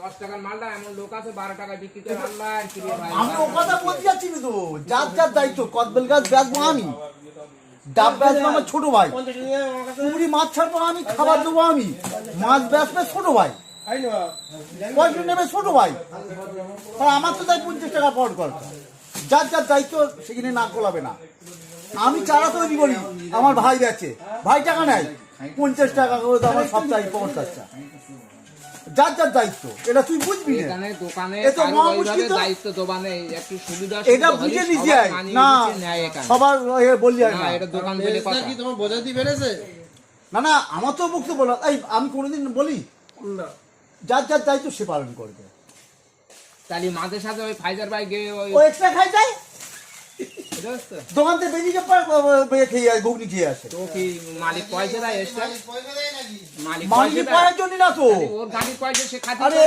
10 টাকার মালটা এমন লোক আছে 12 টাকা বিক্রি করে অনলাইন কিনে ভাই। আমি ও কথা বলতে যাচ্ছি না তো, যার যার দায়িত্ব। কদবেল গাছ বেচবো আমি, ডাব বেচবো আমার ছোট ভাই, পুকুরি মাছ ছাড়বো আমি, খাবার দেবো আমি, মাছ বেচবে ছোট ভাই, পয়সা নেবে ছোট ভাই। আমার তো তাই 50 টাকা পাওয়ার কথা। যার যার দায়িত্ব সেখানে না কোলাবে না। আমি চারা তৈরি করি, আমার ভাই বেচে, ভাই টাকা নেয় 50 টাকা করে, তো আমার সপ্তাহে 50 টাকা। যার যার দায়িত্ব, এটা তুই বুঝবি না। এখানে দোকানে এ তো মহা মুশকিল তো। দায়িত্ব দোকানে একটু সুবিধা এটা বুঝে নিতে হয় না, সবার বললি হয় না। এটা দোকান বলে কথা কি তোমার বোঝাতে পেরেছে? না না, আমার তো মুক্ত বলা, এই আমি কোনোদিন বলি যার যার দায়িত্ব সে পালন করবে। তাহলে মাঝে সাথে ওই ফাইজার ভাই গিয়ে ওই ও এক্সট্রা খাই যায়, বুঝছ তো? দোকান থেকে বেরিয়ে যাবে, খেয়ে আসে, ঘুগনি খেয়ে আসে। তো কি মালিক পয়সা দেয় এক্সট্রা? পয়সা দেয় নাকি? মালিক মালিক পয়সা দেয়? পাওয়ার জন্য না তো, ওর গাড়ির পয়সা সে খাতে আরে